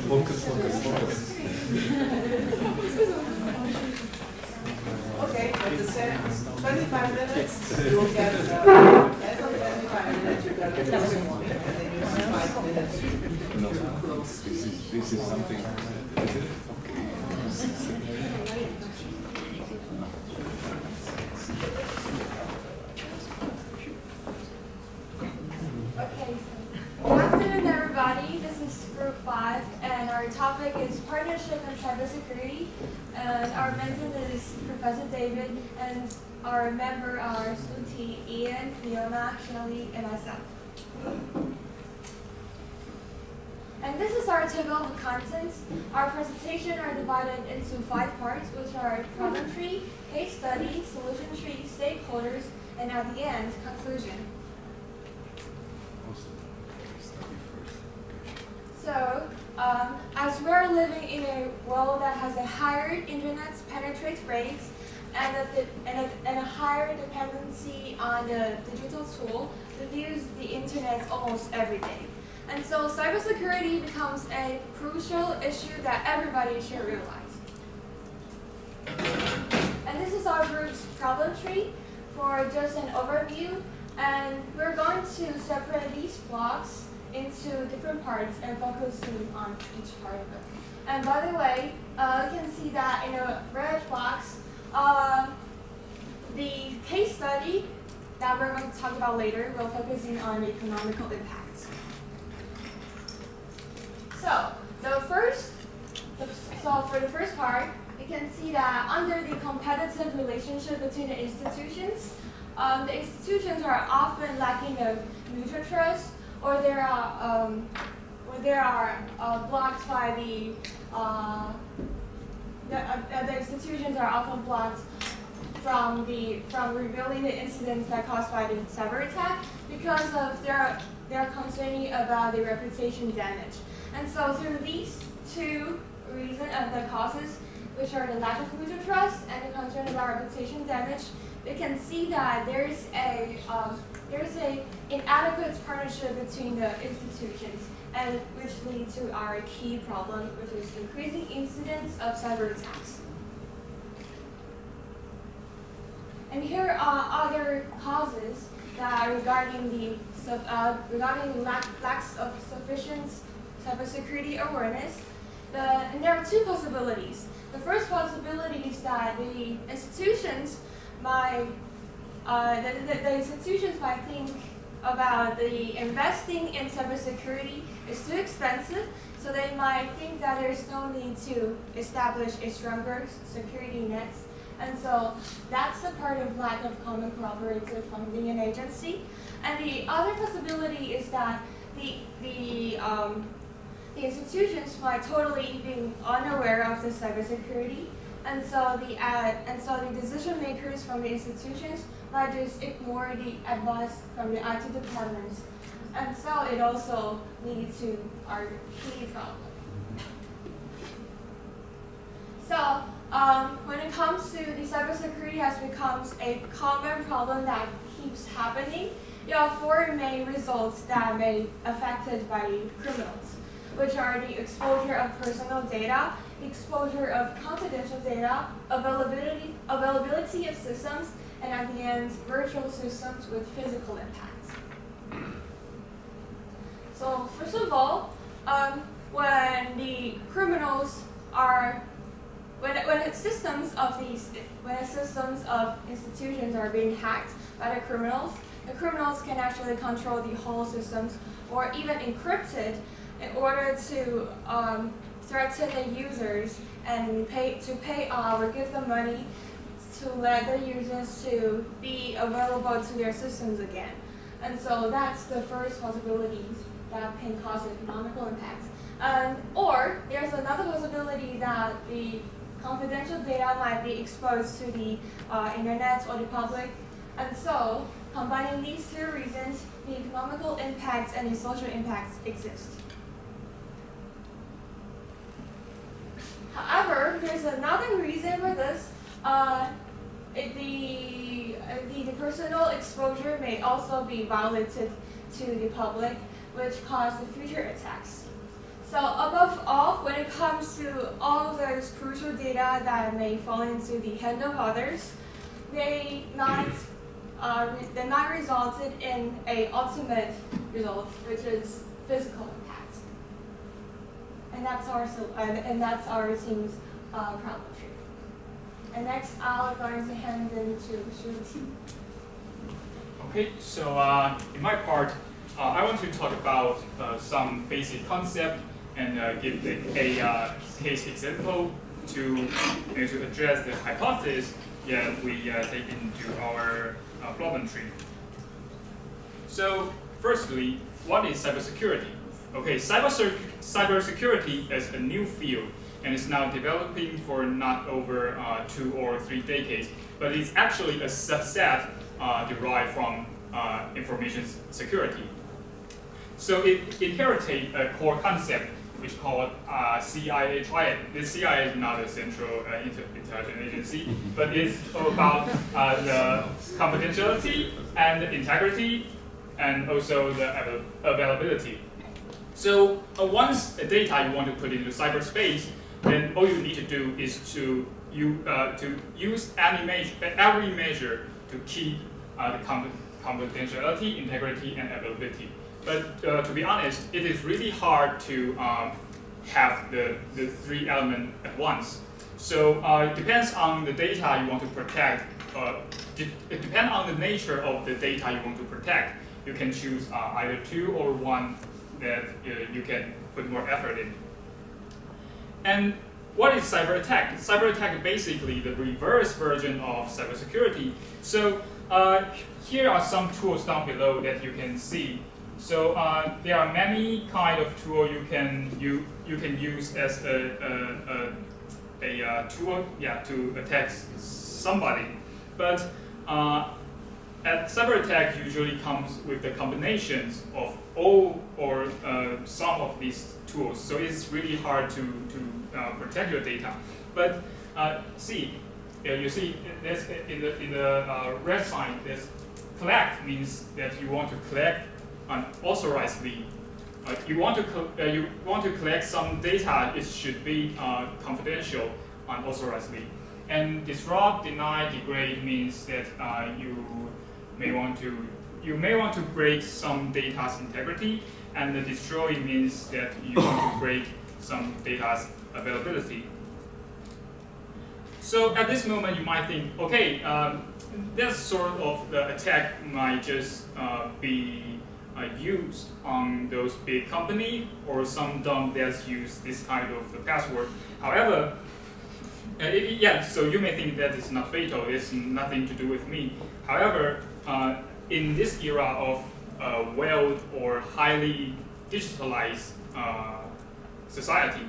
Focus. Okay, at the same 25 minutes, you will get, end of 25 minutes, you get a testimony, and then you have 5 minutes No, to close. this is something. Is it? Okay, so good afternoon, everybody. This is Group 5, and our topic is Partnership and Cybersecurity. And our mentor is Professor David, and our member are Suti, Ian, Fiona, Shelly, and myself. And this is our table of contents. Our presentation are divided into 5 parts, which are problem tree, case study, solution tree, stakeholders, and at the end, conclusion. So, as we're living in a world that has a higher internet penetrate rate and a higher dependency on the digital tool, we use the internet almost every day. And so cybersecurity becomes a crucial issue that everybody should realize. And this is our group's problem tree for just an overview. And we're going to separate these blocks into different parts and focusing on each part of it. And by the way, you can see that in a red box, the case study that we're going to talk about later will focusing on economical impacts. So for the first part, you can see that under the competitive relationship between the institutions are often lacking of mutual trust, or they are blocked by the institutions are often blocked from revealing the incidents that caused by the cyber attack because of they're concerned about the reputation damage. And so through these 2 reasons of the causes, which are the lack of mutual trust and the concern about reputation damage, we can see that there's a inadequate partnership between the institutions, and which leads to our key problem, which is increasing incidents of cyber attacks. And here are other causes that are regarding lacks of sufficient cybersecurity awareness. And there are 2 possibilities. The first possibility is that the institutions might think about the investing in cybersecurity is too expensive, so they might think that there's no need to establish a stronger security net. And so that's a part of lack of common collaborative funding and agency. And the other possibility is that the institutions might totally be unaware of the cybersecurity, and so the decision makers from the institutions might just ignore the advice from the IT departments, and so it also leads to our key problem. So when it comes to the cybersecurity has become a common problem that keeps happening, there are 4 main results that may be affected by criminals, which are the exposure of personal data, exposure of confidential data, availability of systems, and at the end, virtual systems with physical impacts. So first of all, when the criminals are when systems of institutions are being hacked by the criminals can actually control the whole systems or even encrypt it in order to threaten the users and pay or give them money to let the users to be available to their systems again. And so that's the first possibility that can cause economical impacts. Or there's another possibility that the confidential data might be exposed to the internet or the public. And so combining these 2 reasons, the economical impacts and the social impacts exist. However, there's another reason for this. The personal exposure may also be violated to the public, which cause the future attacks. So above all, when it comes to all of those crucial data that may fall into the hand of others, they not resulted in a ultimate result, which is physical impact. And that's our team's problem. And next, I'm going to hand it to Shruti. Okay, so in my part, I want to talk about some basic concept and give a case example to address the hypothesis that we take into our problem tree. So, firstly, what is cybersecurity? Okay, cybersecurity is a new field and is now developing for not over 2 or 3 decades, but it's actually a subset derived from information security. So it inherited a core concept which called CIA triad. This CIA is not a central intelligence agency, but it's about the confidentiality and the integrity and also the availability. So once the data you want to put into cyberspace, then all you need to do is to use every measure to keep the confidentiality, integrity, and availability. But to be honest, it is really hard to have the 3 elements at once. So it depends on the data you want to protect. It depends on the nature of the data you want to protect. You can choose either 2 or 1 that you can put more effort in. And what is cyber attack? Cyber attack is basically the reverse version of cybersecurity. So here are some tools down below that you can see. So there are many kind of tools you can use as a tool, to attack somebody. But cyber attack usually comes with the combinations of all or some of these tools. So it's really hard to protect your data. But you see, there's in the red sign, there's collect means that you want to collect unauthorizedly. You want to collect some data. It should be confidential, unauthorizedly. And disrupt, deny, degrade means that you may want to break some data's integrity, and the destroy means that you want to break some data's availability. So at this moment, you might think, okay, that sort of the attack might just be used on those big company or some dumb that use this kind of the password. However, so you may think that it's not fatal, it's nothing to do with me. However, in this era of well or highly digitalized society,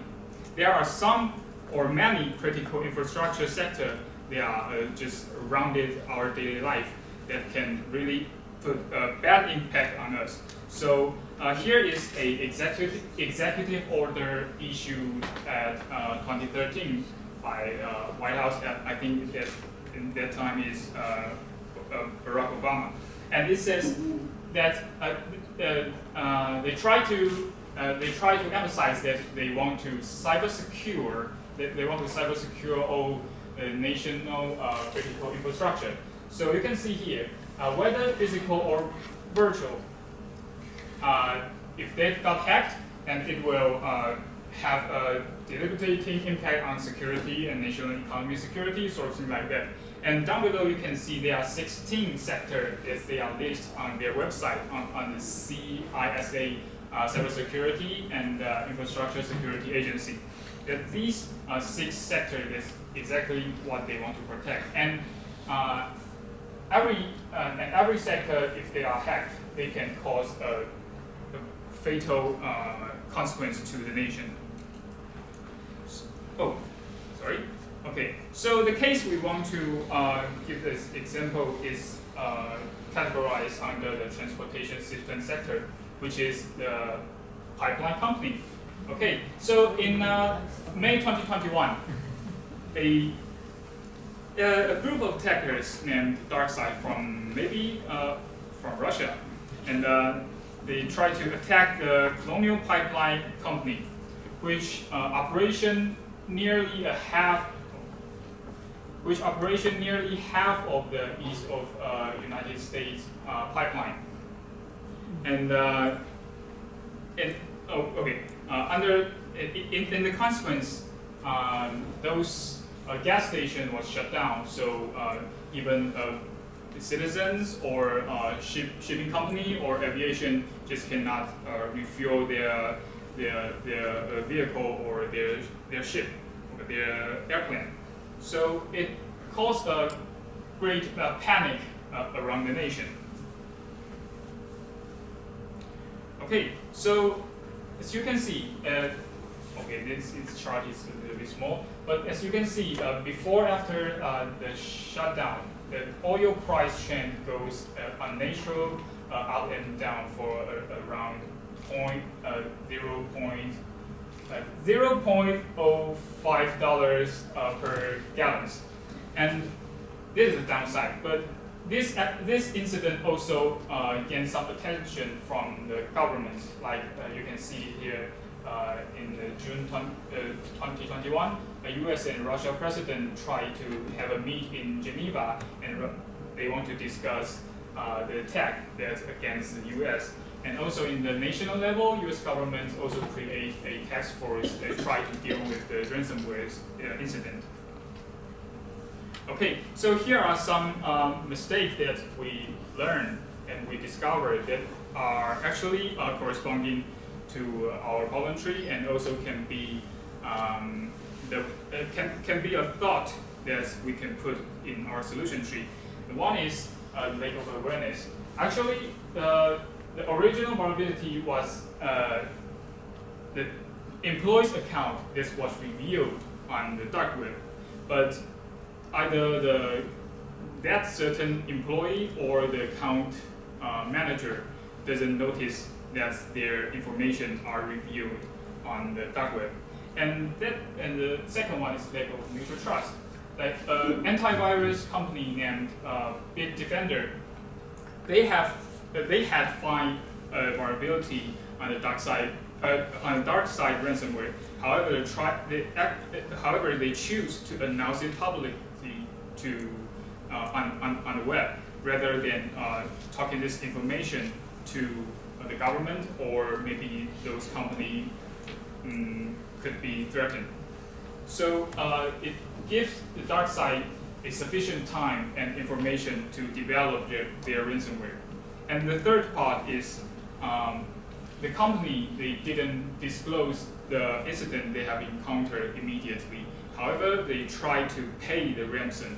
there are some or many critical infrastructure sector that are just rounded our daily life that can really put a bad impact on us. So here is a executive order issued at 2013 by White House. I think that in that time is Barack Obama, and it says that they try to emphasize that they want to cyber secure all national critical infrastructure. So you can see here, whether physical or virtual, if they got hacked, then it will have a debilitating impact on security and national economy security, sort of thing like that. And down below you can see there are 16 sectors that they are listed on their website on the CISA Cybersecurity and Infrastructure Security Agency. That these 6 sectors is exactly what they want to protect. And every sector, if they are hacked, they can cause a fatal consequence to the nation. Sorry. Okay, so the case we want to give this example is categorized under the transportation system sector, which is the pipeline company. Okay, so in May 2021, a group of attackers named DarkSide from Russia, and they tried to attack the Colonial Pipeline Company. which operation nearly half of the east of United States pipeline. And in the consequence, those gas station was shut down. So even the citizens or shipping company or aviation just cannot refuel their vehicle or their ship or their airplane. So it caused a great panic around the nation. Okay, so as you can see, this chart is a little bit small, but as you can see, before after the shutdown, the oil price trend goes unnatural up and down for around 0.05 dollars per gallon, and this is the downside. But this incident also gained some attention from the government, like you can see here in June 2021, the U.S. and Russia president tried to have a meet in Geneva, and they want to discuss the attack that's against the U.S. And also in the national level, U.S. government also create a task force that try to deal with the ransomware incident. Okay, so here are some mistakes that we learned and we discovered that are actually corresponding to our voluntary, and also can be can be a thought that we can put in our solution tree. The one is lack of awareness. Actually, the original vulnerability was the employee's account. This was revealed on the dark web, but either that certain employee or the account manager doesn't notice that their information are reviewed on the dark web. And the second one is lack of mutual trust. Like antivirus company named Bitdefender, they had find a vulnerability on the dark side ransomware. However, they choose to announce it publicly on the web rather than talking this information to the government, or maybe those companies could be threatened. So it gives the dark side a sufficient time and information to develop their ransomware. And the third part is the company, they didn't disclose the incident they have encountered immediately. However, they try to pay the ransom.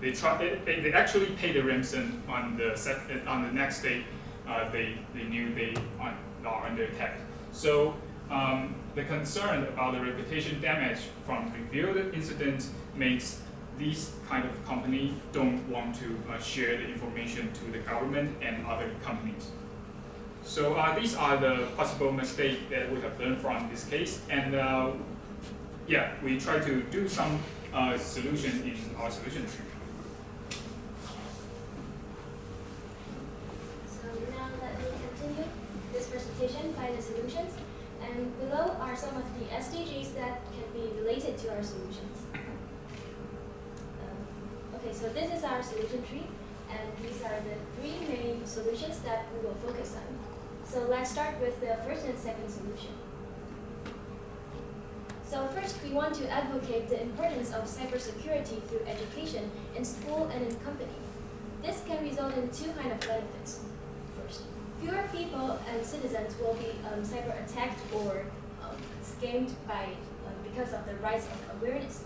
They actually pay the ransom on the next day. They knew they are under attack. So the concern about the reputation damage from revealed incidents makes these kind of company don't want to share the information to the government and other companies. So these are the possible mistakes that we have learned from this case, and we try to do some solution in our solution tree. So now let me continue this presentation by the solutions, and below are some of the SDGs that can be related to our solutions. Okay, so this is our solution tree, and these are the three main solutions that we will focus on. So let's start with the first and second solution. So first, we want to advocate the importance of cybersecurity through education in school and in company. This can result in two kinds of benefits. First, fewer people and citizens will be cyber attacked or scammed because of the rise of awareness.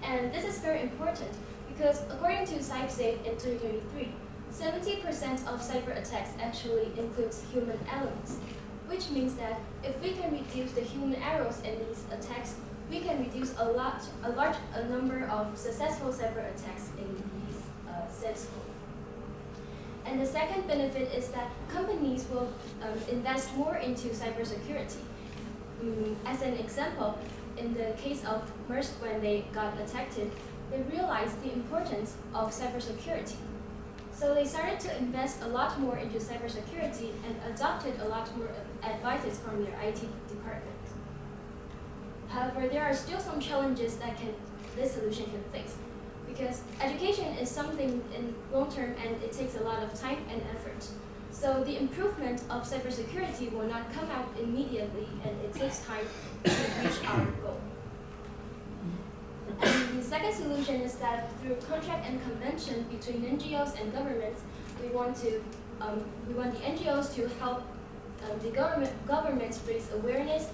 And this is very important because according to CyberSafe in 2023, 70% of cyber attacks actually includes human elements, which means that if we can reduce the human errors in these attacks, we can reduce a large number of successful cyber attacks in these sets. And the second benefit is that companies will invest more into cybersecurity. As an example, in the case of Maersk, when they got attacked, they realized the importance of cybersecurity. So they started to invest a lot more into cybersecurity and adopted a lot more advices from their IT department. However, there are still some challenges that this solution can face, because education is something in long term and it takes a lot of time and effort. So the improvement of cybersecurity will not come out immediately, and it takes time to reach our goal. And the second solution is that through contract and convention between NGOs and governments, we want the NGOs to help the governments raise awareness,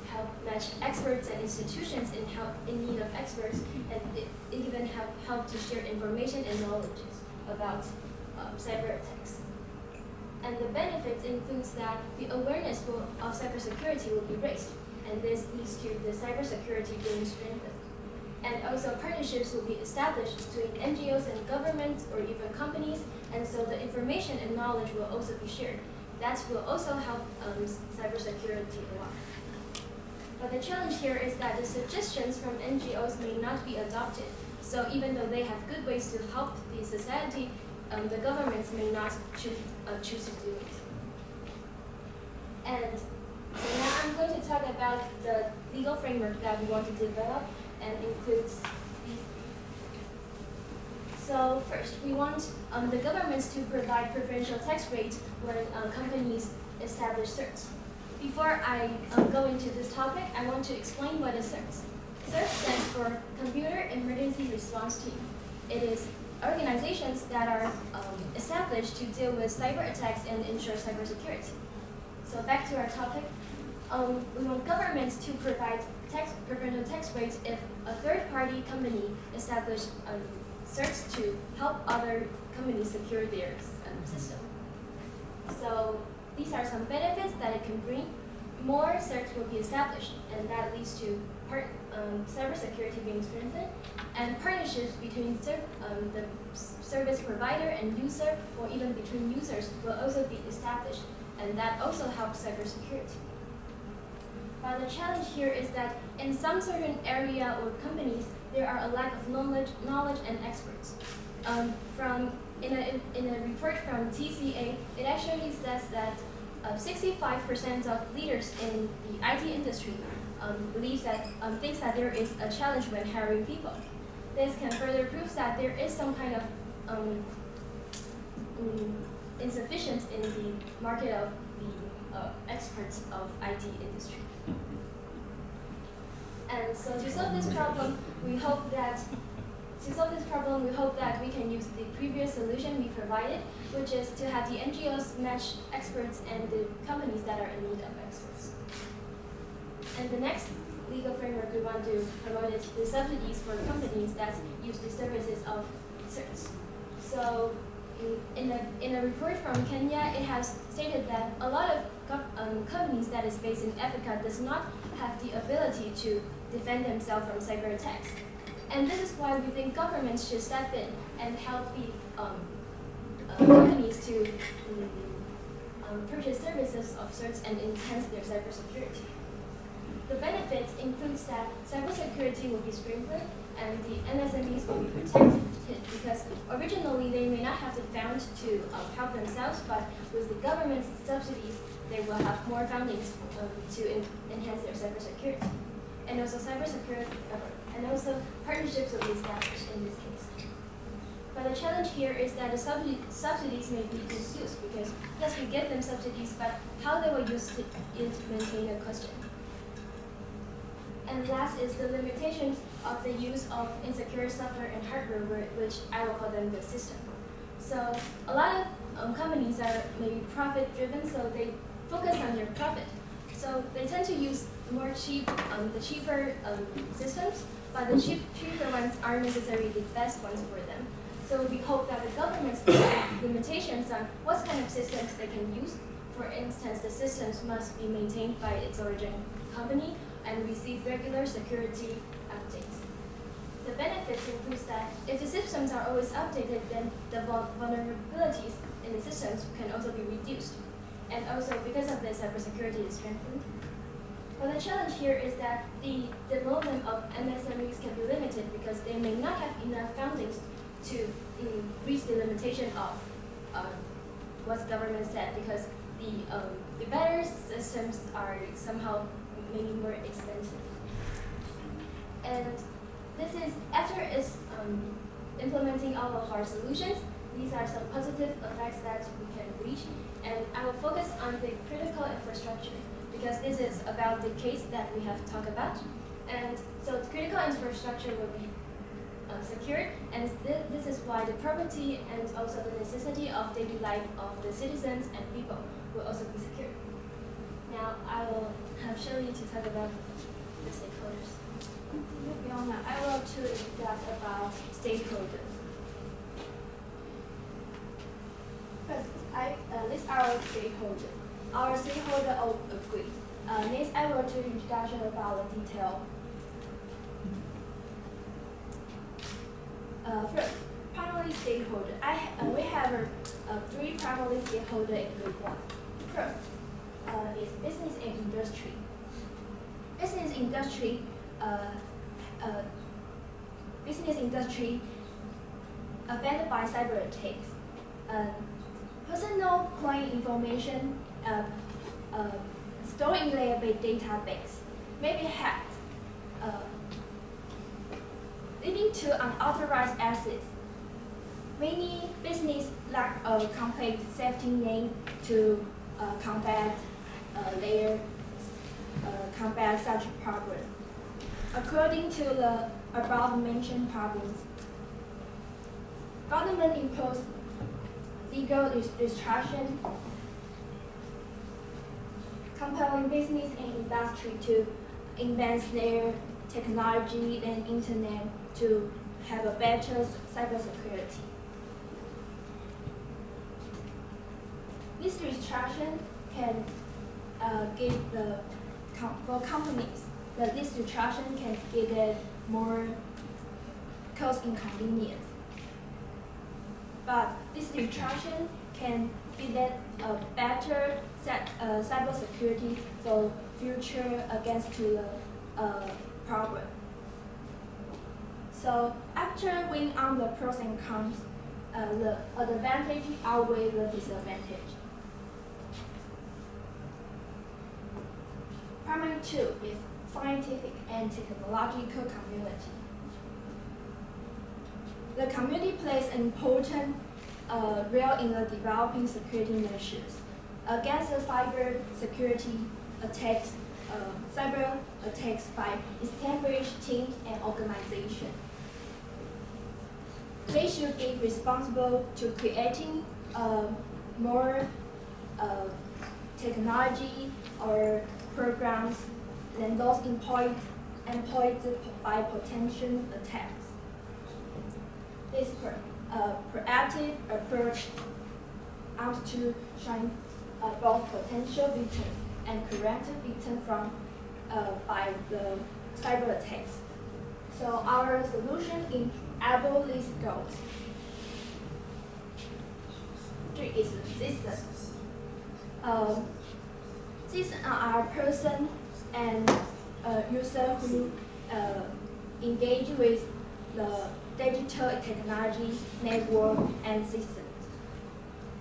help match experts and institutions in need of experts, and it even help to share information and knowledge about cyber attacks. And the benefits includes that the awareness of cybersecurity will be raised, and this leads to the cybersecurity being strengthened. And also partnerships will be established between NGOs and governments or even companies, and so the information and knowledge will also be shared. That will also help cybersecurity a lot. But the challenge here is that the suggestions from NGOs may not be adopted. So even though they have good ways to help the society, the governments may not choose to do it. And so now I'm going to talk about the legal framework that we want to develop, and includes these. So first, we want the governments to provide preferential tax rates when companies establish CERTs. Before I go into this topic, I want to explain what is CERT. CERT stands for Computer Emergency Response Team. It is organizations that are established to deal with cyber attacks and ensure cybersecurity. So back to our topic. We want governments to provide preferential tax rates if a third-party company establishes CERTs to help other companies secure their system. So these are some benefits that it can bring. More CERTs will be established, and that leads to cybersecurity being strengthened, and partnerships between the service provider and user, or even between users, will also be established, and that also helps cybersecurity. But the challenge here is that in some certain area or companies, there are a lack of knowledge and experts. In a report from TCA, it actually says that 65% of leaders in the IT industry thinks that there is a challenge when hiring people. This can further prove that there is some kind of insufficient in the market of the experts of IT industry. And so to solve this problem, we hope that we can use the previous solution we provided, which is to have the NGOs match experts and the companies that are in need of experts. And the next legal framework we want to promote is the subsidies for companies that use the services of CERTs. So in a report from Kenya, it has stated that a lot of companies that is based in Africa does not have the ability to defend themselves from cyber attacks. And this is why we think governments should step in and help the companies to purchase services of CERTs and enhance their cybersecurity. The benefits includes that cybersecurity will be strengthened and the MSMEs will be protected, because originally they may not have the funds to help themselves, but with the government's subsidies, they will have more fundings to enhance their cybersecurity. And also partnerships will be established in this case. But the challenge here is that the subsidies may be misused, because yes, we give them subsidies, but how they will use it maintain a question. And last is the limitations of the use of insecure software and hardware, which I will call them the system. So a lot of companies are maybe profit-driven, so they focus on their profit. So they tend to use the cheaper systems, but the cheaper ones aren't necessarily the best ones for them. So we hope that the governments will have limitations on what kind of systems they can use. For instance, the systems must be maintained by its origin company and receive regular security updates. The benefits include that if the systems are always updated, then the vulnerabilities in the systems can also be reduced. And also, because of this, cybersecurity is strengthened. But the challenge here is that the development of MSMEs can be limited because they may not have enough fundings to reach the limitation of what the government said, because the better systems are somehow make it more expensive. And this is after it's implementing all of our solutions. These are some positive effects that we can reach, and I will focus on the critical infrastructure because this is about the case that we have talked about. And so the critical infrastructure will be secured, and this is why the property and also the necessity of daily life of the citizens and people will also be secured. Now I will have Shirley to talk about the stakeholders. Fiona, I will to discuss about stakeholders. First, I list our stakeholders. Our stakeholder all agreed. Next, I will to introduction about the detail. First, primary stakeholder. We have three primary stakeholder in group one. First, is business and industry. Business industry affected by cyber attacks. Personal client information stored in their database may be hacked, leading to unauthorized access. Many businesses lack a complete safety net to combat such problem. According to the above-mentioned problems, government imposed legal restriction compelling business and industry to advance their technology and internet to have a better cybersecurity. This restriction can give for companies, this restriction can give it more cost inconvenience. But this restriction can give it a better cybersecurity for future against to the problem. So after weighing on the pros and cons, the advantage outweigh the disadvantage. Primary two is scientific and technological community. The community plays an important role in the developing security measures against the cyber security attacks, by established teams and organizations. They should be responsible to creating more technology or programs than those employed by potential attacks. This proactive approach aims to shine both potential victims and current victims from by the cyber attacks. So our solution enable these goals. 3 is resistance. These are person and user who engage with the digital technology, network, and systems.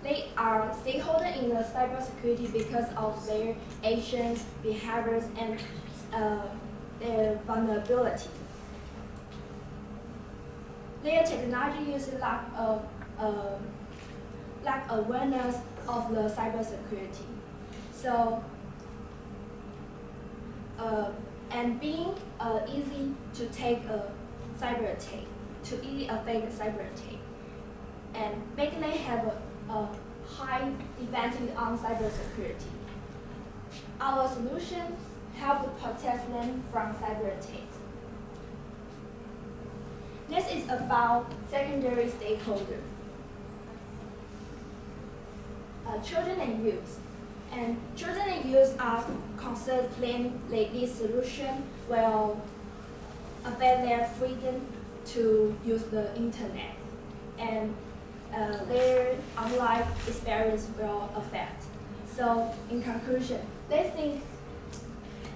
They are stakeholders in the cybersecurity because of their actions, behaviors, and their vulnerability. Their technology uses lack awareness of the cybersecurity. So, and being easy to take a cyber attack, to easily affect a cyber attack, and making them have a high advantage on cybersecurity. Our solution help to protect them from cyber attacks. This is about secondary stakeholder. Children and youth. And children and youth are concerned that this solution will affect their freedom to use the internet, and their online experience will affect. So in conclusion, they think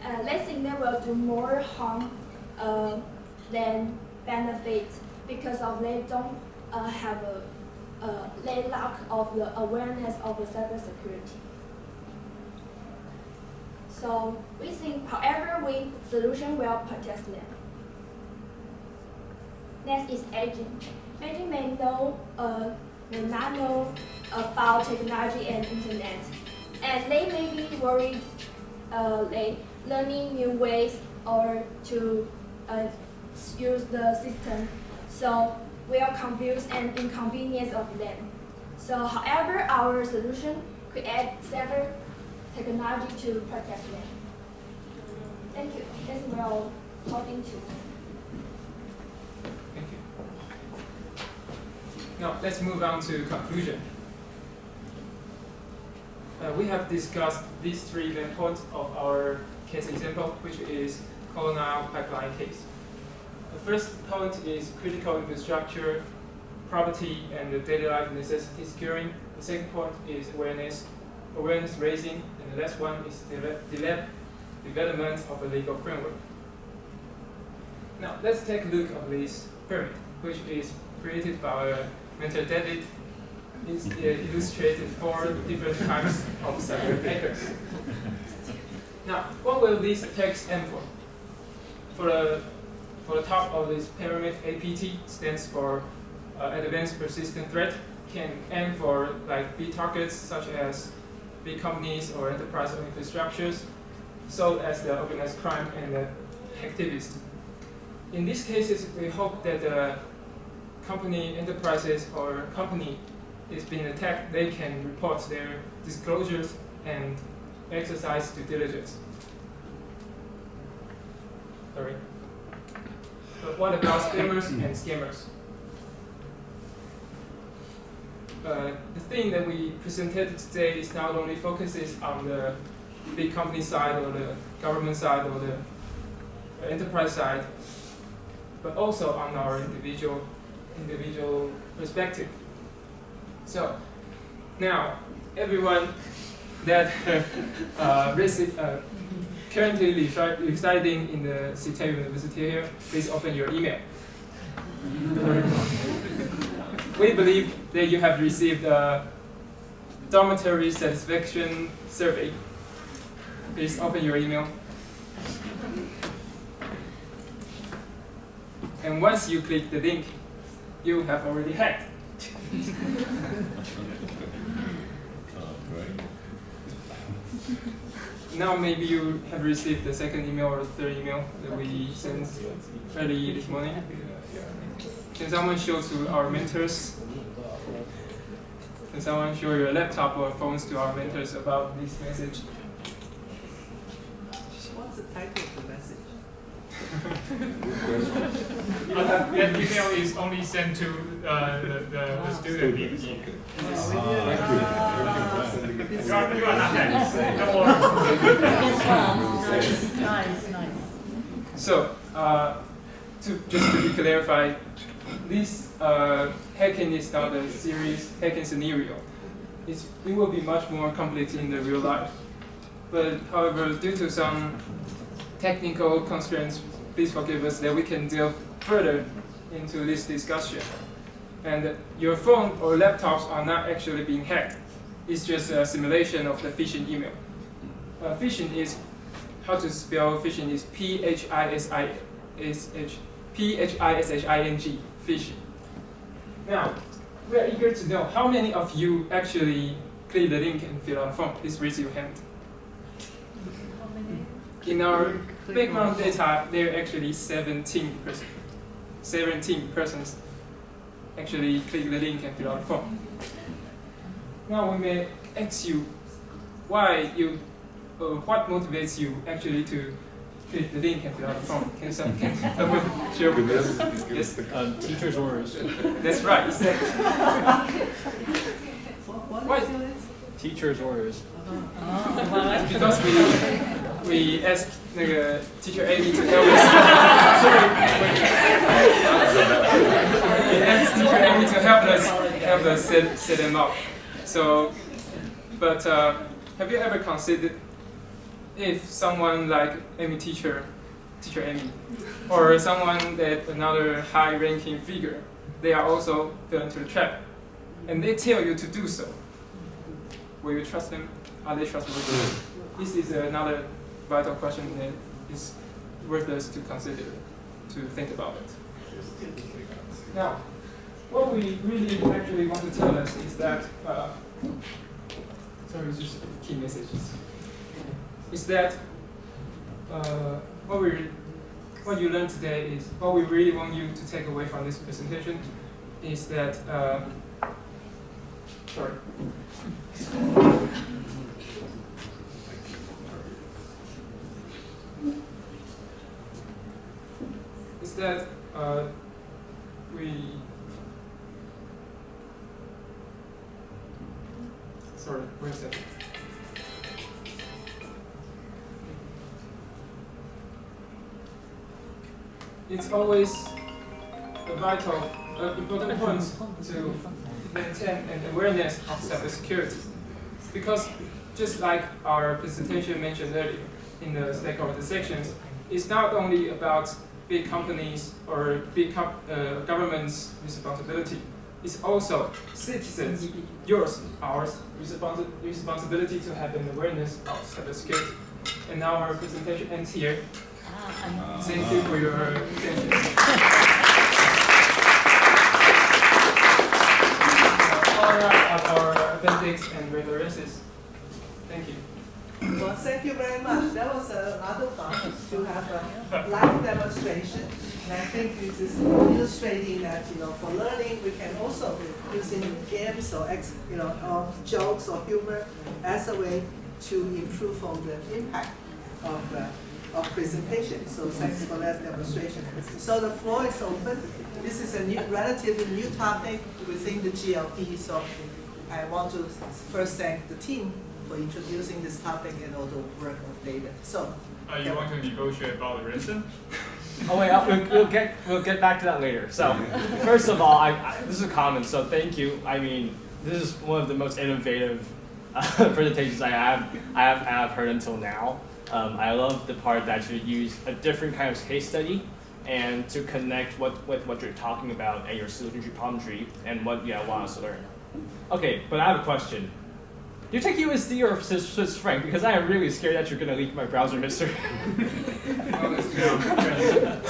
they will do more harm than benefit because of they don't have they lack of the awareness of the cybersecurity. So we think, however, win-win solution will protect them. Next is aging. Aging may not know about technology and internet, and they may be worried, learning new ways or to use the system, so will confuse and inconvenience of them. So, however, our solution create several technology to protect them. Thank you. This will talking to. Thank you. Now let's move on to conclusion. We have discussed these three main points of our case example, which is colonial pipeline case. The first point is critical infrastructure, property, and the daily life necessity securing. The second point is awareness raising, and the last one is development of a legal framework. Now let's take a look at this pyramid, which is created by Mentor David. It's illustrated 4 different types of cyber hackers. Now, what will this text stand for? For the top of this pyramid, APT stands for Advanced Persistent Threat, can aim for like big targets such as big companies or enterprise or infrastructures, so as the organized crime and the activists. In these cases, we hope that the company, enterprises, or company is being attacked, they can report their disclosures and exercise due diligence. Sorry. But what about spammers and scammers? The thing that we presented today is not only focuses on the big company side or the government side or the enterprise side, but also on our individual perspective. So now everyone that currently residing in the City University here, please open your email. We believe that you have received a dormitory satisfaction survey. Please open your email. And once you click the link, you have already hacked. Now maybe you have received the second email or third email that we sent early this morning. Can someone show to our mentors? Can someone show your laptop or phones to our mentors about this message? What's the title of the message? That email is only sent to the student. Thank you. You are not hacked. Don't worry. Nice. So, just to be clarified, this hacking is not a serious hacking scenario. It will be much more complex in the real life. But however, due to some technical constraints, please forgive us that we can delve further into this discussion. And your phone or laptops are not actually being hacked. It's just a simulation of the phishing email. Phishing is, how to spell phishing is P-H-I-S-H-I-N-G, phishing. Now, we are eager to know how many of you actually click the link and fill out a form. Please raise your hand. In our background data, there are actually 17 persons actually click the link and fill out a form. Now we may ask you what motivates you actually to click the link and fill out a form. Can someone share with us? Yes. Teacher's orders. That's right. Exactly. What is it? Teacher's orders. Because we asked teacher Amy to help us. We asked teacher Amy to help us set them up. So, but have you ever considered if someone like teacher Amy, or someone that another high-ranking figure, they are also fell into the trap, and they tell you to do so? Will you trust them? Are they trustworthy? This is another vital question that is worth us to consider, to think about it. Now, what we really actually want to tell us is that, sorry, it's just key messages. Is that what you learned today is, what we really want you to take away from this presentation is that, sorry. Is that sorry, wait a second. It's always a vital, important point to maintain an awareness of cybersecurity. Because just like our presentation mentioned earlier in the stakeholder sections, it's not only about big companies or big governments' responsibility. It's also citizens, yours, ours, responsibility to have an awareness of cybersecurity. And now our presentation ends here. Thank you for your attention. Follow up on our appendix and references. Thank you. Well, thank you very much. That was another fun to have a live demonstration. And I think this is illustrating that, for learning, we can also using games or or jokes or humor as a way to improve on the impact of presentation. So thanks for that demonstration. So the floor is open. This is a relatively new topic within the GLP. So I want to first thank the team for introducing this topic and all the work of David. So, you want to negotiate about the ransom? Oh wait, we'll get back to that later. So, first of all, this is a comment. So thank you. I mean, this is one of the most innovative presentations I have heard until now. I love the part that you use a different kind of case study and to connect with what you're talking about and your solution tree, problem tree, and what you want us to learn. Okay, but I have a question. Do you take USD or Swiss franc? Because I am really scared that you're going to leak my browser history.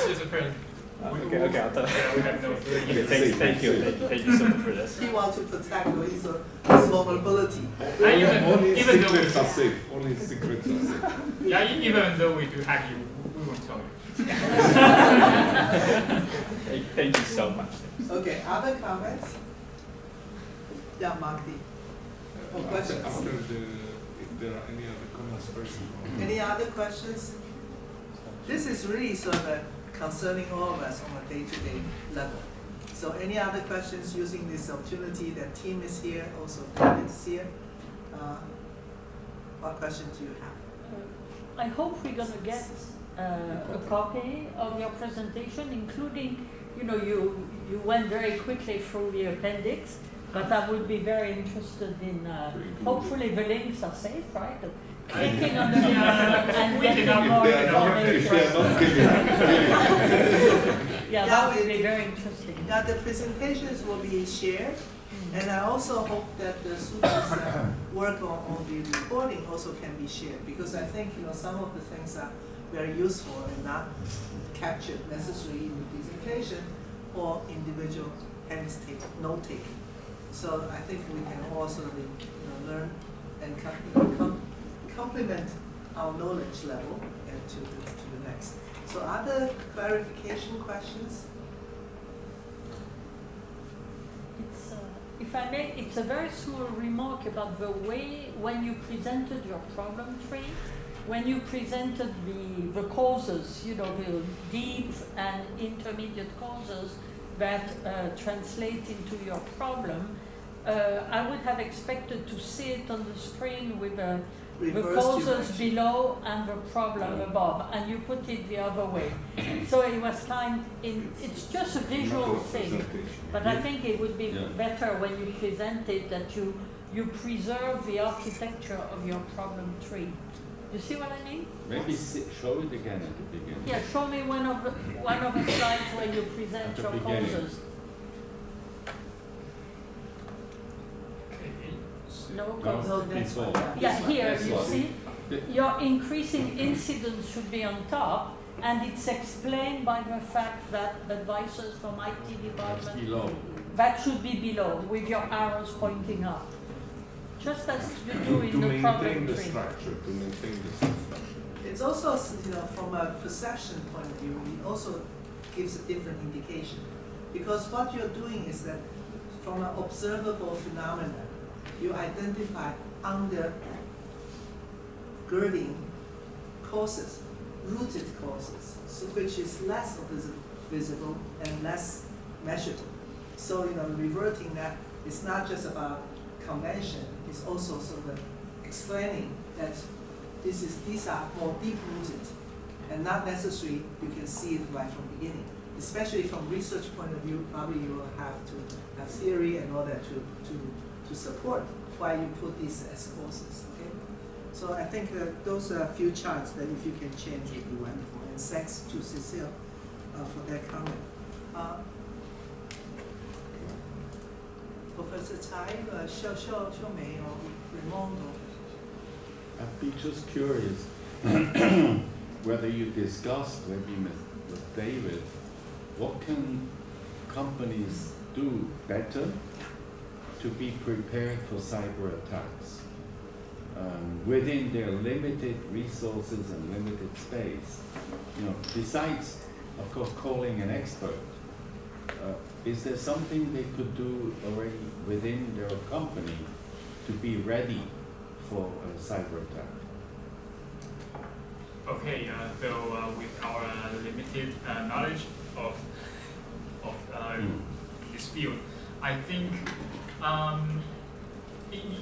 It's a friend. Okay, I'll tell you. Yeah, we have no. Thank you so much for this. he wants to protect his vulnerability. Even though secrets are safe. Only secrets are safe. Yeah, even though we do hack you, we won't tell you. Thank you so much. Okay, other comments? Yeah, Marty. Or questions? After if there are any other comments first. Any other questions? This is really sort of concerning all of us on a day-to-day level. So any other questions using this opportunity that team is here, also David is here? What questions do you have? I hope we're going to get a copy of your presentation, including, you went very quickly through the appendix, but I would be very interested in, hopefully the links are safe, right? Clicking on the link and getting more information. Yeah, that would be very interesting. Yeah, the presentations will be shared, and I also hope that the students' work on the recording also can be shared, because I think some of the things are very useful and not captured necessarily in the presentation or individual note taking. So I think we can all sort of learn and complement our knowledge level and to the next. So other clarification questions? If I may, it's a very small remark about the way when you presented your problem tree, when you presented the causes, the deep and intermediate causes that translate into your problem, I would have expected to see it on the screen with the causes below and the problem above, and you put it the other way. So it was it's just a visual thing, but I think it would be better when you present it that you preserve the architecture of your problem tree. You see what I mean? Maybe show it again at the beginning. Yeah, show me one of the slides where you present your causes. No, it's all. Yeah, here, you all. see? your increasing incidence should be on top, and it's explained by the fact that advisors from IT department, Below. that should be below, with your arrows pointing up. Just as you do in To the maintain problem the tree. structure, to maintain the structure. It's also, from a perception point of view, it also gives a different indication. Because what you're doing is that from an observable phenomenon, you identify undergirding causes, rooted causes, so which is less visible and less measurable. So, reverting that, it's not just about convention, it's also sort of explaining that these are more deep-rooted and not necessarily you can see it right from the beginning. Especially from research point of view, probably you will have to have theory and all that to support why you put these as causes, okay? So I think those are a few charts that if you can change would be wonderful. And thanks to Cecile for that comment. Professor Tsai, 秀美有 Raimondo. I'd be just curious whether you discussed maybe with David, what can companies do better to be prepared for cyber attacks within their limited resources and limited space? Besides, of course, calling an expert, is there something they could do already within their company to be ready for a cyber attack? Okay, so with our limited knowledge of this field, I think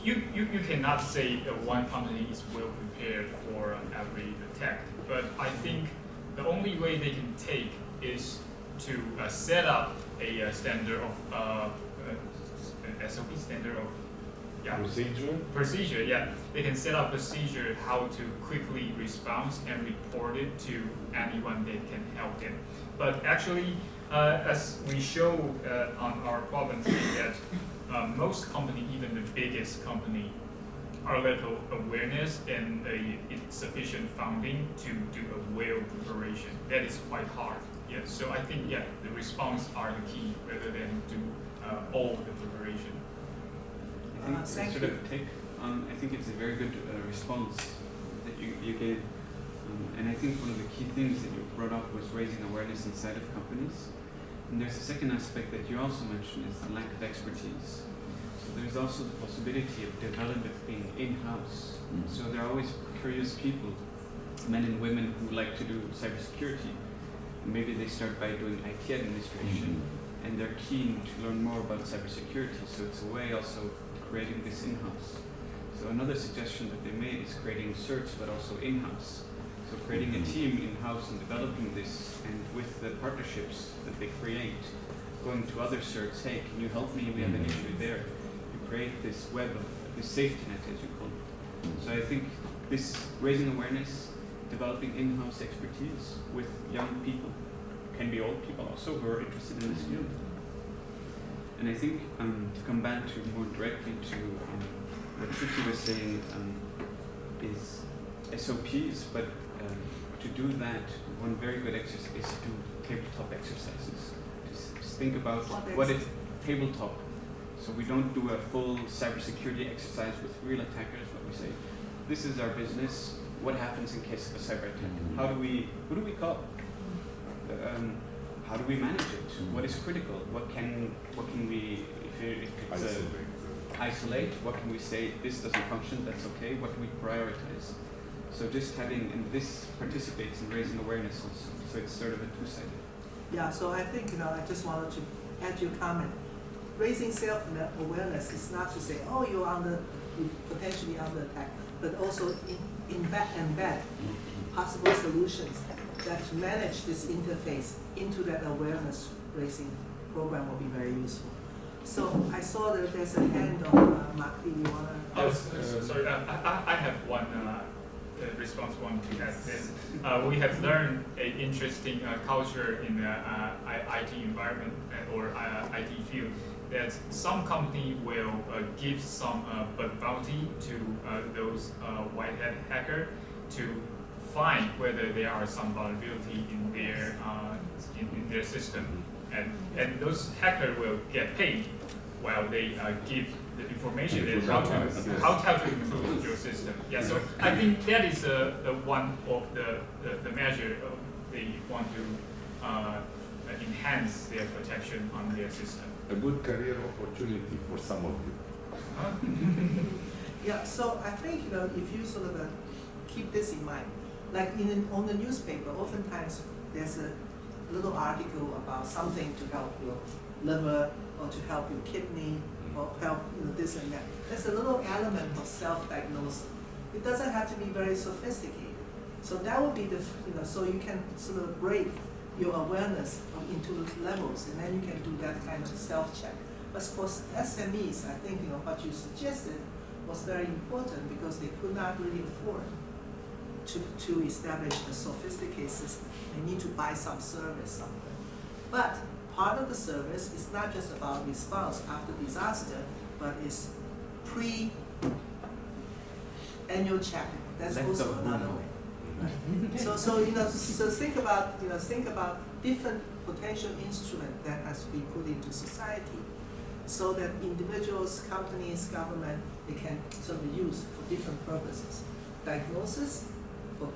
you cannot say that one company is well prepared for every attack. But I think the only way they can take is to set up a standard of SOP standard of procedure. Yeah, they can set up procedure how to quickly respond and report it to anyone that can help them. But actually, as we show on our problem, that most company, even the biggest company, are little awareness and sufficient funding to do a well preparation. That is quite hard. Yeah, so I think the response are the key rather than do all the preparation. I think I think it's a very good response that you gave, and I think one of the key things that you brought up was raising awareness inside of companies. And there's a second aspect that you also mentioned is the lack of expertise. So there's also the possibility of development being in-house. So there are always curious people, men and women who like to do cybersecurity. And maybe they start by doing IT administration, and they're keen to learn more about cybersecurity. So it's a way also of creating this in-house. So another suggestion that they made is creating search, but also in-house. So creating a team in-house and developing this, and with the partnerships that they create, going to other certs, hey, can you help me? We have an issue there. You create this web of this safety net, as you call it. So I think this raising awareness, developing in-house expertise with young people, can be old people also who are interested in this field. And I think to come back to more directly to what Trixie was saying is SOPs, but to do that, one very good exercise is to do tabletop exercises. Just think about what if tabletop. So we don't do a full cybersecurity exercise with real attackers, but we say, this is our business. What happens in case of a cyber attack? Who do we call? How do we manage it? What is critical? What can we, if it's isolate, what can we say, this doesn't function, that's okay, what can we prioritize? So just having, and this participates in raising awareness also, so it's sort of a two-sided. Yeah, so I think, I just wanted to add your comment. Raising self-awareness is not to say, oh, you're potentially under attack, but also embed possible solutions that manage this interface into that awareness raising program will be very useful. So I saw that there's a hand of Mark. Do you want to? Oh, sorry. I have one response to add this. We have learned an interesting culture in the IT environment or IT field that some company will give some bug bounty to those white hat hacker to find whether there are some vulnerability in their system, and those hackers will get paid while they give the information that how to improve your system. Yeah, so I think that is one of the measure they want to enhance their protection on their system. A good career opportunity for some of you. Yeah, so I think if you sort of keep this in mind, like on the newspaper, oftentimes there's a little article about something to help your liver or to help your kidney or help this and that. There's a little element of self-diagnosis. It doesn't have to be very sophisticated. So that would be the so you can sort of break your awareness into levels, and then you can do that kind of self-check. But for SMEs, I think what you suggested was very important because they could not really afford to establish a sophisticated system. They need to buy some service somewhere. But part of the service is not just about response after disaster, but it's pre-annual check. That's also another way. Right. So think about different potential instruments that has to be put into society, so that individuals, companies, government, they can sort of use for different purposes. Diagnosis,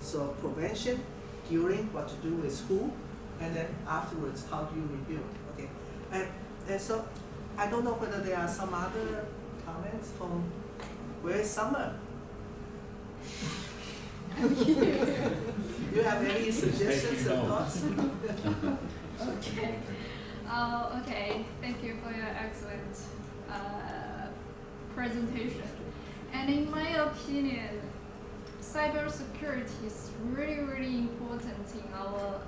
so prevention, during, what to do with who, and then afterwards, how do you rebuild? Okay, and so I don't know whether there are some other comments from where is Summer? You have any suggestions or thoughts? Okay. Okay. Thank you for your excellent presentation. And in my opinion, cybersecurity is really, really important in our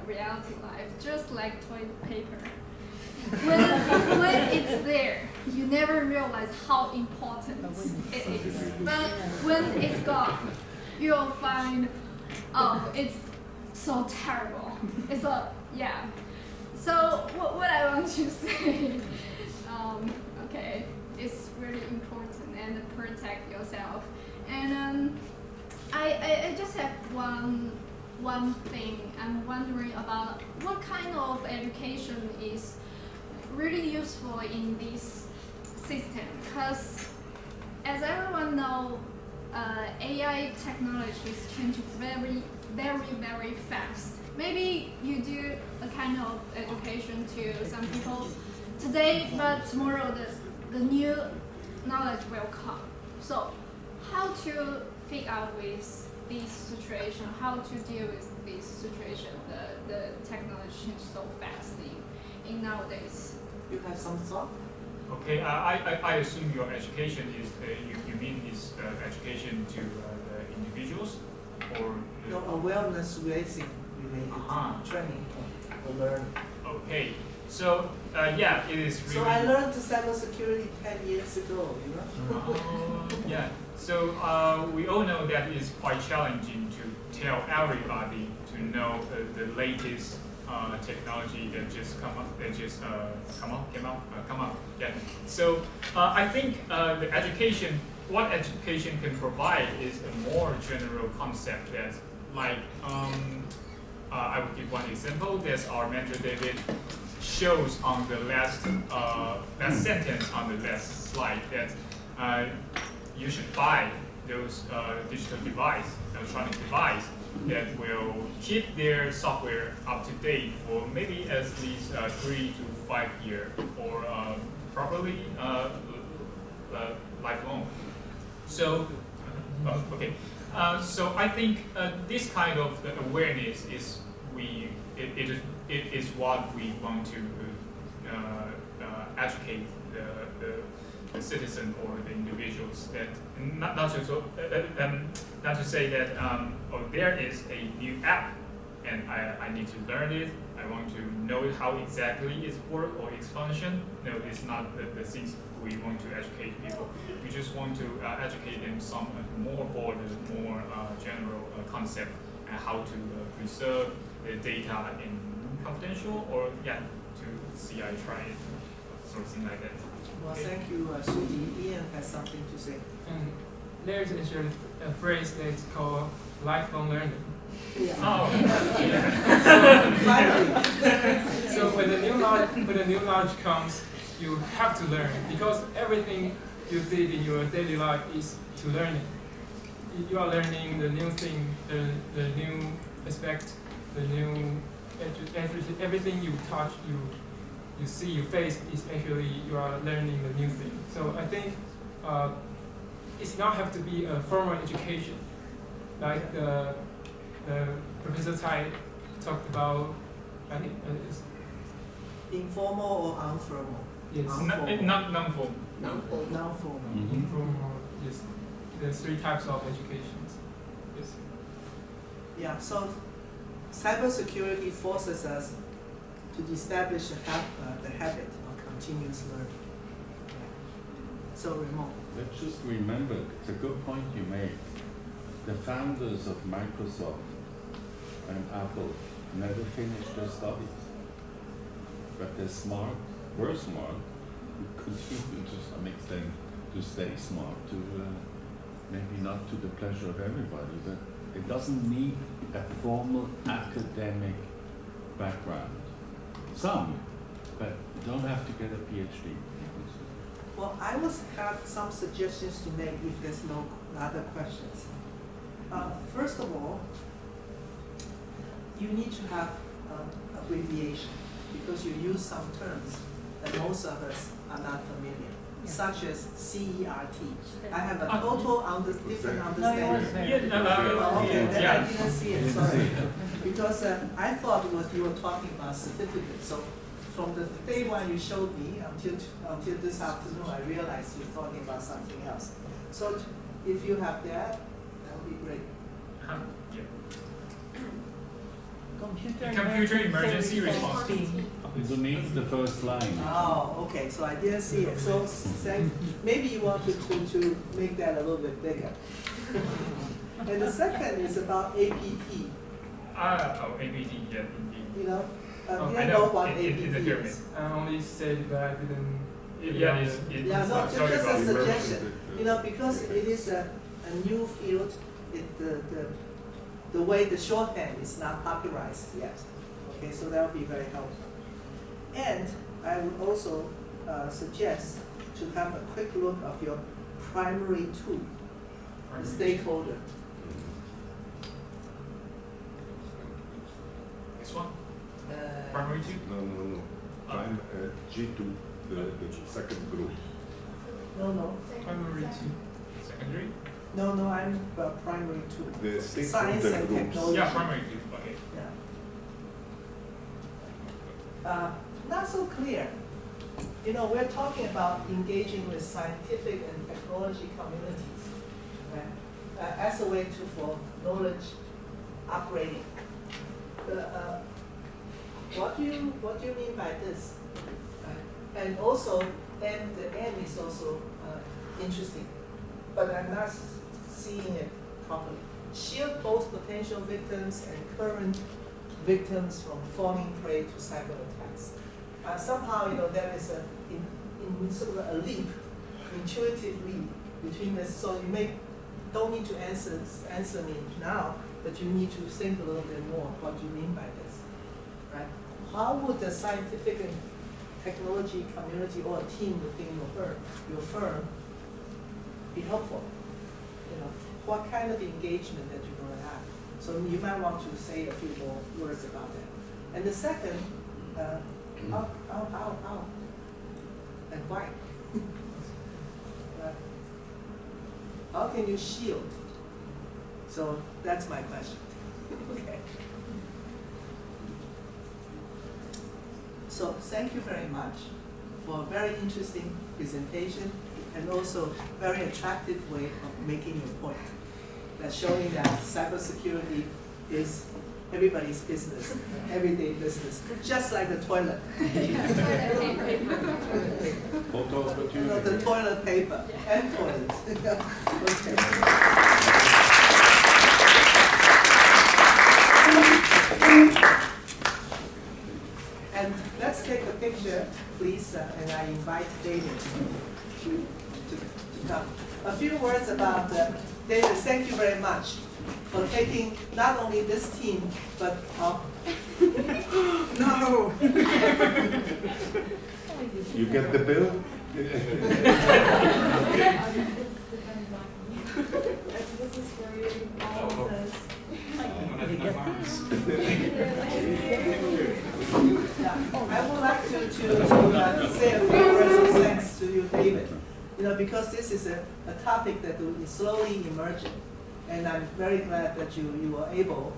reality life, just like toilet paper. When it's there, you never realize how important it is. But when it's gone, you'll find, oh, it's so terrible. It's yeah. So what I want to say, okay, it's really important and protect yourself. And I just have one thing. I'm wondering about what kind of education is really useful in this system, because as everyone knows, AI technologies change very, very, very fast. Maybe you do a kind of education to some people today, but tomorrow the new knowledge will come. So how to figure out with this situation, how to deal with this situation, the technology changes so fast in nowadays. You have some thought? Okay, I assume your education is, you mean is education to the individuals or? No, awareness raising related training or learning. Okay, so yeah, it is really. So I learned cybersecurity 10 years ago, Yeah, so we all know that it's quite challenging to tell everybody to know the latest technology that just come up. Yeah. So I think the education, what education can provide is a more general concept that, like, I will give one example. There's our mentor David shows on the last sentence on the last slide that you should buy those digital device, electronic device, that will keep their software up to date for maybe at least 3 to 5 years, or probably lifelong. So, okay. So I think this kind of awareness is it is what we want to educate the citizen or the individuals, that not to say that there is a new app and I need to learn it, I want to know how exactly it works or its function. No, it's not the things we want to educate people. We just want to educate them some more broad, more general concept and how to preserve the data in confidential, or to CI try it. something like that. Well, thank you, Sudi. Ian has something to say. And there's actually a phrase that's called lifelong learning. Yeah. Oh, Finally. So when the new knowledge comes, you have to learn because everything you did in your daily life is to learn it. You are learning the new thing, the new aspect, the new everything you touch, you see, you face is actually you are learning the new thing. So I think it's not have to be a formal education, like the Professor Tsai talked about. I think it's Informal or unformal? yes, non-formal. Non-formal. informal. Yes, there's 3 types of educations. Yes. Yeah, so cybersecurity forces us to establish the habit of continuous learning. Yeah. So Ramon. Let's just remember, it's a good point you made. The founders of Microsoft and Apple never finished their studies. But they're smart, were smart, who continue to some extent to stay smart, to maybe not to the pleasure of everybody, but it doesn't need a formal academic background. Some, but you don't have to get a PhD. Well, I will have some suggestions to make if there's no other questions. First of all, you need to have abbreviation because you use some terms that most of us are not familiar, such as CERT. I have a total different understanding. Okay, then I didn't see it, sorry. Because I thought you were talking about certificates. So from the day when you showed me until this afternoon, I realized you're talking about something else. So if you have that would be great. Computer emergency response team. Underneath the first line. Oh, okay, so I didn't see it. So maybe you want to make that a little bit bigger. And the second is about APT. APT, yeah, indeed. You know, I you know, know what in the APT pyramid. is. I only said that I didn't. Yeah, Yeah, no, sorry just about a it. suggestion. You know, because it is a new field, the way the shorthand is not popularized yet. Okay, so that would be very helpful. And I would also suggest to have a quick look of your primary tool, the stakeholder. This one? Primary two? No. I'm G2, the second group. No. Primary 2. Secondary? No, I'm primary two. The Science stakeholder and groups. technology. Yeah, primary two, okay. Yeah. Not so clear. You know, we're talking about engaging with scientific and technology communities, right? As a way for knowledge upgrading. What do you mean by this? And also, the N is also interesting, but I'm not seeing it properly. Shield both potential victims and current victims from falling prey to cyber attacks. Somehow, you know, there is in sort of a leap, intuitive leap between this. So you don't need to answer me now, but you need to think a little bit more. What do you mean by this, right? How would the scientific and technology community or a team within your firm be helpful? You know, what kind of engagement that you're going to have? So you might want to say a few more words about that. And the second, how, and why? How can you shield? So that's my question. Okay. So thank you very much for a very interesting presentation and also very attractive way of making your point. That's showing that cybersecurity is everybody's business, everyday business, just like the toilet. Photo opportunity. The toilet paper and toilets. And let's take a picture please, and I invite David to come. A few words about David. Thank you very much for taking not only this team, but no. You get the bill? This is for you. I would like to say a few words of thanks to you, David. Because this is a topic that is slowly emerging, and I'm very glad that you were able,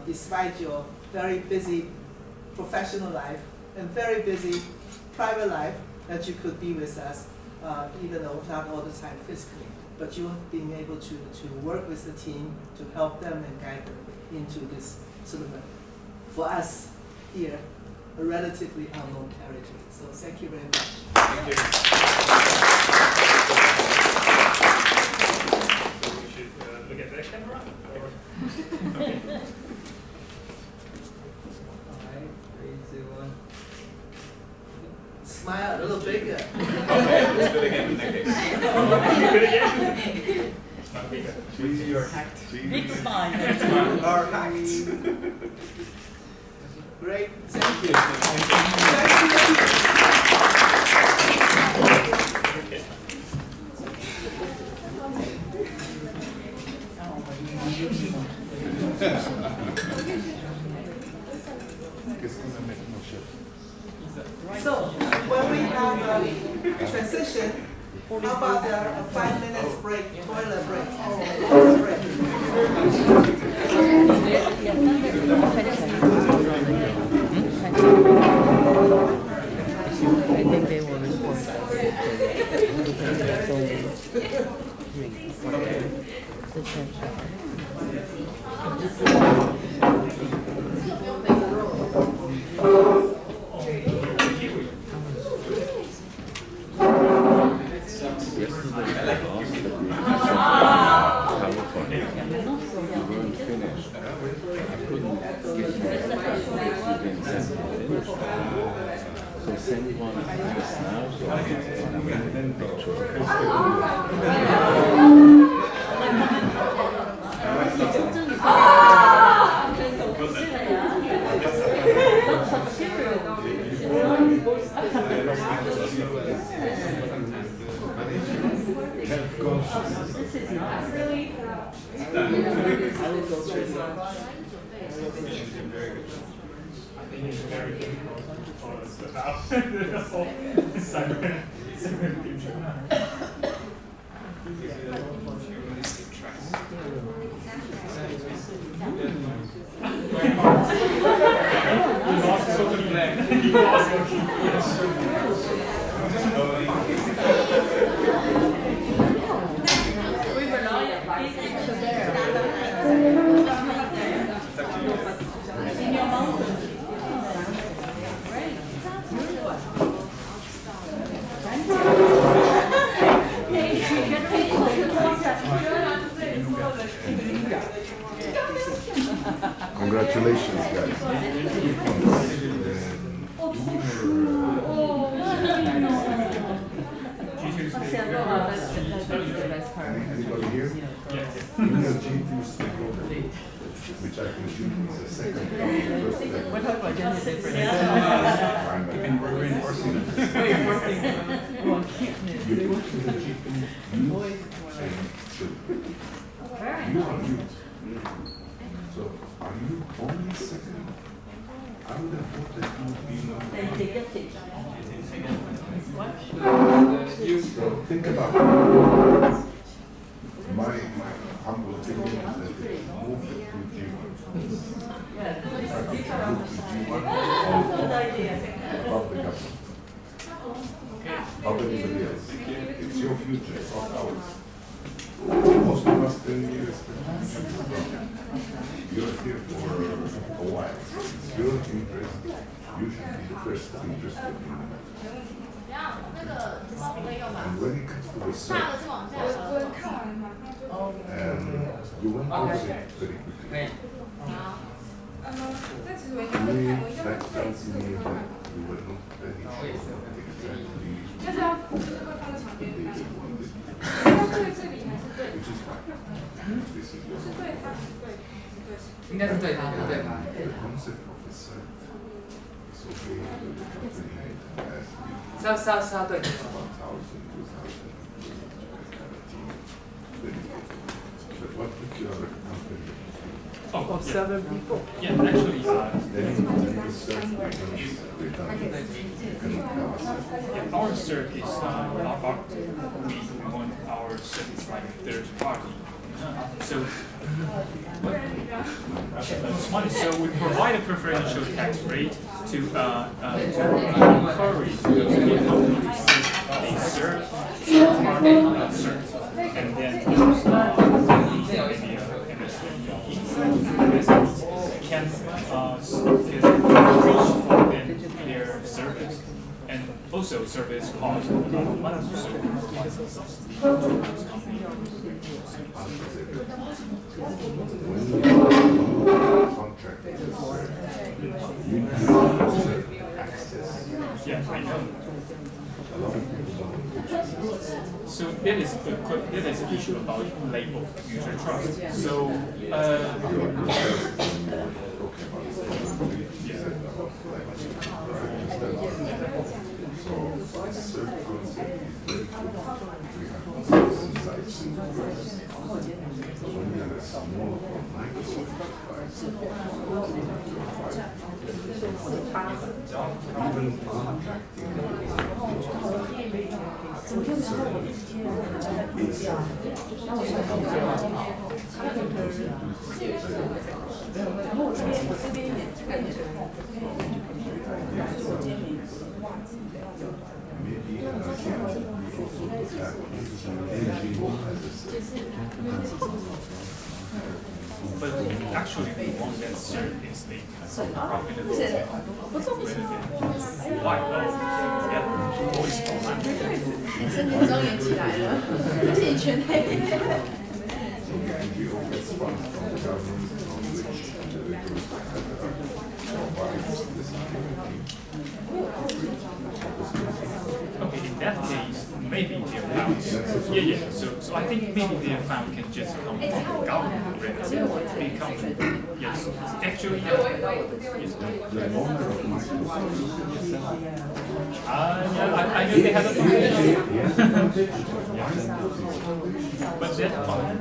despite your very busy professional life and very busy private life, that you could be with us, even though not all the time physically. But you being able to work with the team to help them and guide them into this sort of, for us here, a relatively unknown territory. So thank you very much. Thank you. So we should look at that camera? Or? Okay. Alright, 3, 2, 1. Smile a little bigger. Let's do it again in that case. Do it again. Not bigger. You're hacked. Big smile. Or hacked. Great, thank you. So, when we have a transition, how about a 5 minutes break, toilet break, water break? I think they will respond. So send one just now, so I can then picture. Health consciousness. I think it's very difficult to follow us about the whole cyber future. He lost so many legs. He lost so many legs. We were not in your mountain. Congratulations, guys. Anybody here? Yes. You know G2 stakeholder, which I can assume is the second or the first level. What about gender difference? And we're reinforcing it. You put in the G2 youth and children. You are youth. So are you only second? I would have thought that you would be more. So think about it. My humble opinion is that it moved to G1. Above the government. Above anybody else. It's your future, it's not ours. Most of us 10 years, 15 years. You're here for a while. It's your interest. You should be the first interested in it. And when it comes to research, you went over it very quickly. To me, that tells me that we were not very sure exactly 就是要会放在床边， they wanted, 要对这里还是对？ which is fine. This is 是 what 对他还是对？对。应该是对他，是对他。 the concept of a site is okay with the company as the 是要对的。 1,000, 2,000, kind of team dedicated. But what if you are a company Oh, of yeah. 7 people? Yeah, actually, Then the search becomes redundant. You cannot have a search. yeah, our cert is we want our cert is like a third party. So, it's funny. So we provide a preferential tax rate to encourage those big companies they serve third-party cert, and then those maybe MSPs can reach for their service. And also service costs a lot of money, so we provide some subsidy to those companies. When you contract with this, you need access. Yeah, I know. A lot of people don't know. So that is an issue about label user trust. So but actually we want that service they profitable. Why? Well, yeah, always online. 身体庄严起来了，而且全黑。 Okay, in that case, maybe the amount. Yeah. So I think maybe the amount can just come from the government already. Big company. Yes. Actually, yes. Yeah, I know they have a but that fund,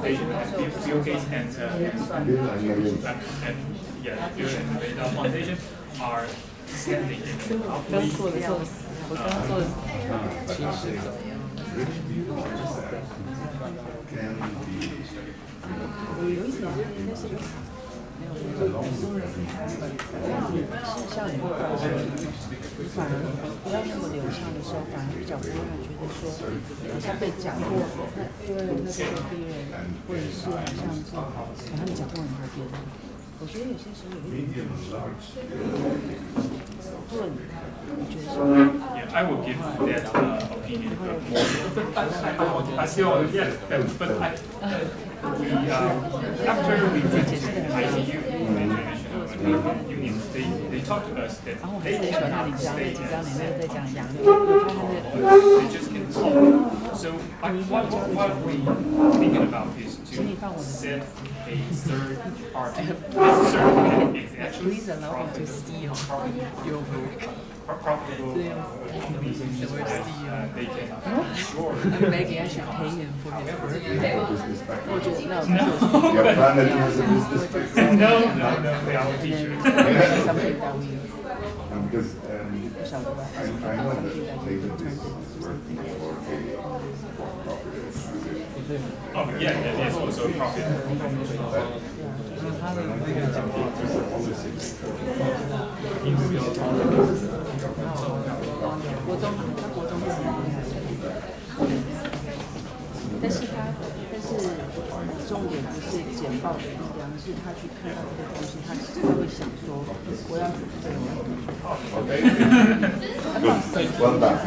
they have Bill Gates and Bill and Melinda Foundation are standing in the public. Rich people can be反而不要那么流畅的时候，反而比较不会让人觉得说好像被讲过，因为那个别人或者是好像是好像讲过很多遍。我觉得有些时候有一点问，我觉得是。Yeah, I will give that opinion more. I still yes, but after we went to ITU, the International Union, they talked to us that they cannot stay they just can talk. So what we thinking about is to set a third party. It's actually profitable companies that they can assure. I'm begging I should pay him for his work. Your planet is a business background. No, they are teachers. Because I know that David is working for profit organization. Oh, yeah, there's also a profit.但是重点不是简报的力量，是他去看到这个东西，他会想说我要怎么对我要怎么做。Okay. Good. Well done.